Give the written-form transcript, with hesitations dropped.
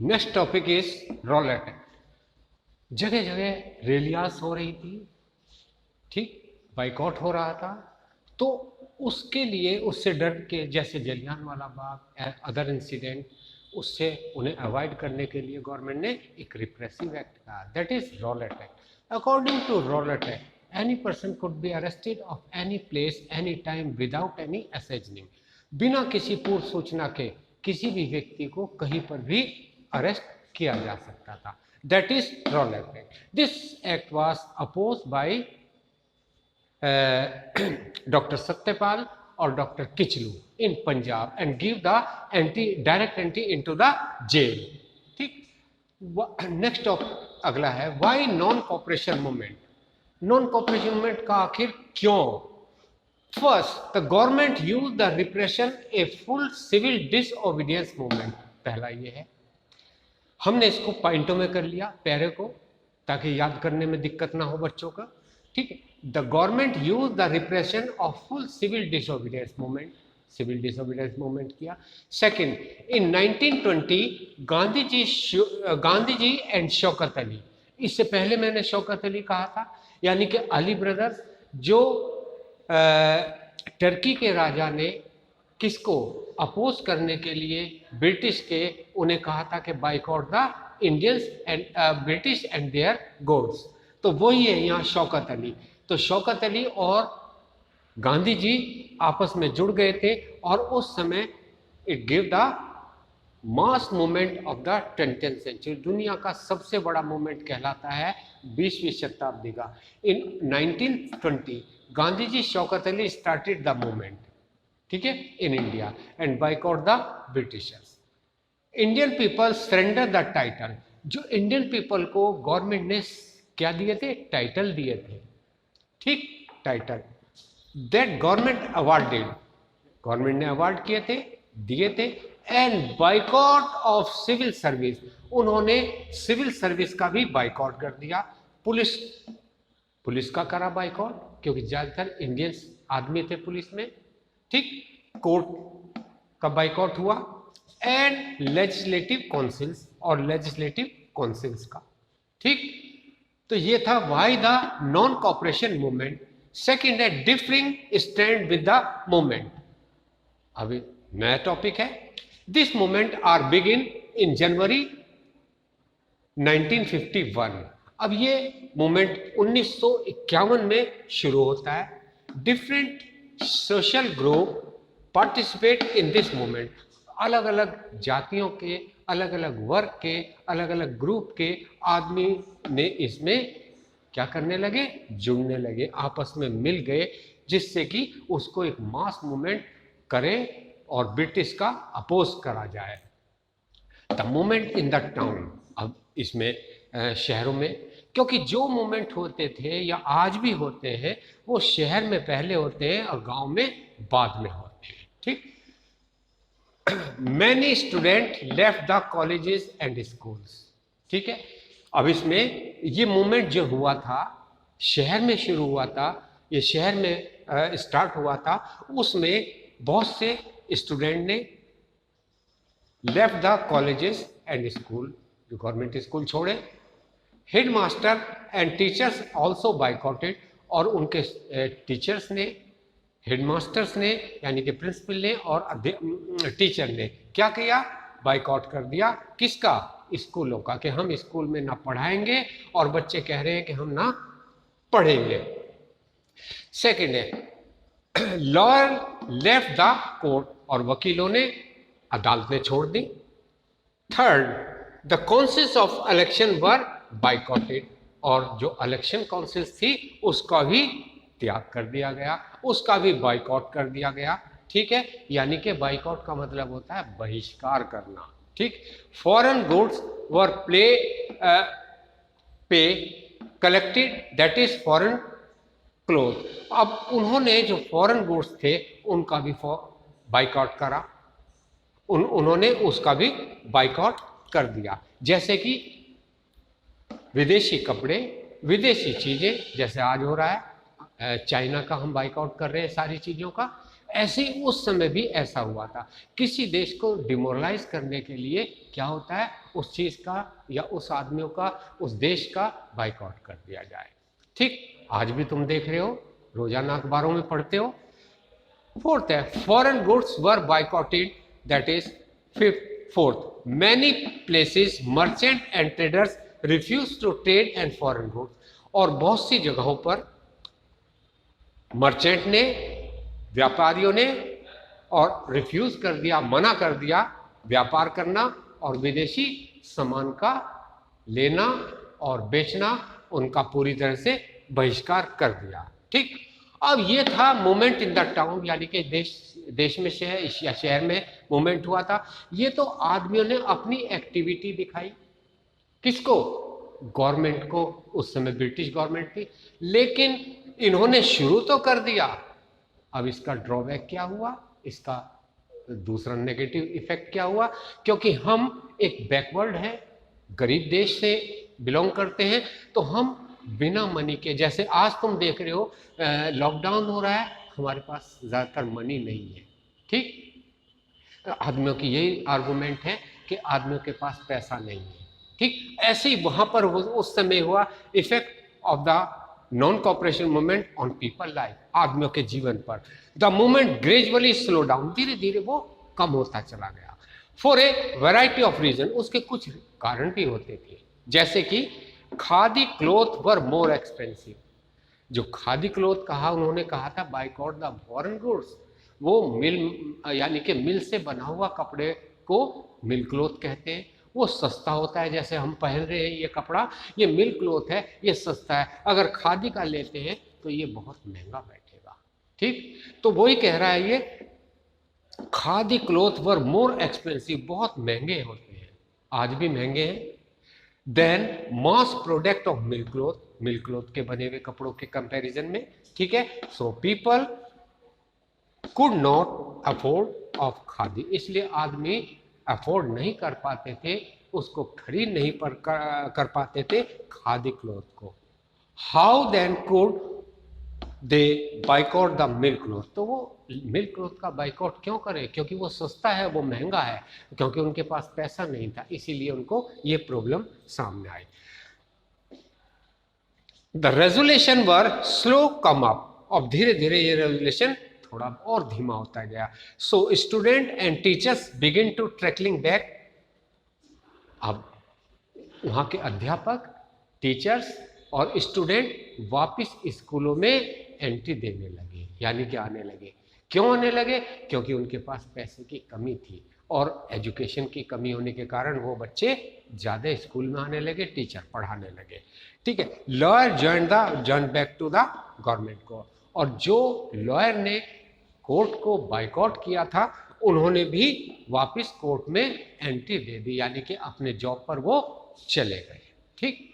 Next topic is roulette. जगह जगह रैलियां हो रही थी, ठीक, बाइकआउट हो रहा था। तो उसके लिए, उससे डर के, जैसे जलियांवाला बाग, अदर इंसिडेंट, उससे उन्हें अवॉइड करने के लिए गवर्नमेंट ने एक रिप्रेसिव एक्ट कहा, that is roulette act. According to Rowlatt act, any person could be arrested of any place any time without any assigning. बिना किसी पूर्व सूचना के किसी भी व्यक्ति को कहीं पर भी अरेस्ट किया जा सकता था, that is roulette act. This act was oppose by Dr. Satyapal or Dr. Kichlu in Punjab and give the direct entry into the jail। ठीक, नेक्स्ट अगला है why non cooperation movement. Non cooperation movement का आखिर क्यों? First, the government use the repression a full civil disobedience movement. पहला ये है, हमने इसको पॉइंटों में कर लिया पैरे को, ताकि याद करने में दिक्कत ना हो बच्चों का। ठीक है, the government use the repression of full civil disobedience movement, civil disobedience movement किया। Second, in 1920 Gandhi ji and Shaukat Ali. इससे पहले मैंने शौकत अली कहा था, यानी कि अली ब्रदर्स, जो टर्की के राजा ने किसको अपोज करने के लिए ब्रिटिश के, उन्हें कहा था कि boycott the Indians and British and their goods. तो वही है यहाँ शौकत अली। तो शौकत अली और गांधी जी आपस में जुड़ गए थे, और उस समय it give the mass movement of the 20th century. दुनिया का सबसे बड़ा मूवमेंट कहलाता है 20वीं शताब्दी का। In 1920 Gandhi ji, Shaukat Ali started the movement, ठीक है, in India and boycott the Britishers. Indian people surrender the title. जो इंडियन पीपल को गवर्नमेंट ने क्या दिए थे? टाइटल दिए थे, ठीक, title that government awarded, government ने अवार्ड किए थे, दिए थे। And boycott of civil service, उन्होंने सिविल सर्विस का भी बाइकआउट कर दिया। पुलिस का करा बाइकआउट, क्योंकि ज्यादातर इंडियंस आदमी थे पुलिस में, ठीक। कोर्ट का बाइकआउट हुआ, एंड लेजिस्लेटिव काउंसिल्स और लेजिस्लेटिव काउंसिल्स का, ठीक। तो ये था why the non cooperation movement. Second है differing stand with the movement. अभी नया टॉपिक है। This movement are begin in January 1951। अब ये मूवमेंट 1951 में शुरू होता है। Different social group participate in this movement. अलग अलग जातियों के, अलग अलग वर्ग के, अलग अलग ग्रुप के आदमी ने इसमें क्या करने लगे? जुड़ने लगे, आपस में मिल गए, जिससे कि उसको एक मास मूवमेंट करें और ब्रिटिश का अपोज करा जाए। The movement in the town. अब इसमें शहरों में, क्योंकि जो मूवमेंट होते थे या आज भी होते हैं, वो शहर में पहले होते हैं और गांव में बाद में होते हैं, ठीक। Many student left the colleges and schools, ठीक है। अब इसमें ये मूवमेंट जो हुआ था, शहर में शुरू हुआ था, ये शहर में स्टार्ट हुआ था, उसमें बहुत से स्टूडेंट ने left the colleges and school, जो गवर्नमेंट स्कूल छोड़े। हेडमास्टर एंड टीचर्स आल्सो बाइकआउटेड, और उनके टीचर्स ने, हेडमास्टर्स ने यानी कि प्रिंसिपल ने और टीचर ने क्या किया? बाइकआउट कर दिया। किसका? स्कूलों का, कि हम स्कूल में ना पढ़ाएंगे, और बच्चे कह रहे हैं कि हम ना पढ़ेंगे। सेकेंड है लॉयर लेफ्ट द कोर्ट, और वकीलों ने अदालतें छोड़ दी। Third, the councils of election were boycotted, और जो इलेक्शन काउंसिल्स थी उसका भी त्याग कर दिया गया, उसका भी बाइकआउट कर दिया गया, ठीक है। यानी कि बाइकआउट का मतलब होता है बहिष्कार करना, ठीक। फॉरेन गुड्स वर पे collected, that is foreign cloth. अब उन्होंने जो फॉरेन गुड्स थे उनका भी बाइकआउट करा, उन्होंने उसका भी बाइकआउट कर दिया। जैसे कि विदेशी कपड़े, विदेशी चीजें, जैसे आज हो रहा है चाइना का हम बाइकआउट कर रहे हैं सारी चीजों का। ऐसे ही उस समय भी ऐसा हुआ था। किसी देश को डिमोरलाइज करने के लिए क्या होता है, उस चीज का या उस आदमियों का, उस देश का बाइकआउट कर दिया जाए। ठीक, आज भी तुम देख रहे हो, रोजाना अखबारों में पढ़ते हो। फोर्थ है, foreign goods were boycotted, that is fifth. Fourth, many places merchant and traders refuse to trade and foreign goods, और बहुत सी जगहों पर मर्चेंट ने, व्यापारियों ने और रिफ्यूज कर दिया, मना कर दिया व्यापार करना और विदेशी सामान का लेना और बेचना, उनका पूरी तरह से बहिष्कार कर दिया। ठीक, अब ये था मोमेंट इन द टाउन, यानी कि देश में शहर में मोमेंट हुआ था। ये तो आदमियों ने अपनी एक्टिविटी दिखाई, किसको, गवर्नमेंट को, उस समय ब्रिटिश गवर्नमेंट थी, लेकिन इन्होंने शुरू तो कर दिया। अब इसका ड्रॉबैक क्या हुआ, इसका दूसरा नेगेटिव इफेक्ट क्या हुआ, क्योंकि हम एक बैकवर्ड है, गरीब देश से बिलोंग करते हैं, तो हम बिना मनी के, जैसे आज तुम देख रहे हो लॉकडाउन हो रहा है, हमारे पास ज्यादातर मनी नहीं है। ठीक, आदमियों की यही आर्गुमेंट है कि आदमियों के पास पैसा नहीं है। ठीक, ऐसे ही वहां पर उस समय हुआ effect of the non cooperation movement on people life, आदमियों के जीवन पर। The movement gradually slow down, धीरे धीरे वो कम होता चला गया। For a variety of reason, उसके कुछ कारण भी होते थे, जैसे कि khadi cloth were more expensive. जो खादी क्लोथ कहा, उन्होंने कहा था बाइकआउट द फॉरेन गुड्स, वो मिल यानी कि मिल से बना हुआ कपड़े को मिल क्लोथ कहते हैं, वो सस्ता होता है। जैसे हम पहन रहे हैं ये कपड़ा, ये मिल क्लोथ है, ये सस्ता है। अगर खादी का लेते हैं तो ये बहुत महंगा बैठेगा। ठीक, तो वही कह रहा है ये, khadi cloth were more expensive, बहुत महंगे होते हैं, आज भी महंगे हैं, then mass product of mill cloth, mill cloth के बने हुए कपड़ों के कंपैरिजन में। ठीक है, so people could not afford of khadi, इसलिए आदमी अफोर्ड नहीं कर पाते थे, उसको खरीद नहीं कर पाते थे खादी क्लोथ को। How then could they boycott the mill cloth, तो वो मिल्क क्लोथ का बाइकआउट क्यों करें, क्योंकि वो सस्ता है, वो महंगा है, क्योंकि उनके पास पैसा नहीं था, इसीलिए उनको ये प्रॉब्लम सामने आई। The resolution were slow come up, अब धीरे धीरे ये रेजोल्यूशन थोड़ा और धीमा होता गया। So student and teachers begin to trickling back, अब वहां के अध्यापक, टीचर्स और स्टूडेंट वापस स्कूलों में एंट्री देने लगे, यानी कि आने लगे। क्यों आने लगे, क्योंकि उनके पास पैसे की कमी थी और एजुकेशन की कमी होने के कारण वो बच्चे ज़्यादा स्कूल में आने लगे, टीचर पढ़ाने लगे। ठीक है, lawyer join back to the government को, और जो लॉयर ने कोर्ट को बाइकआउट किया था, उन्होंने भी वापस कोर्ट में एंट्री दे दी, यानी कि अपने जॉब पर वो चले गए। ठीक,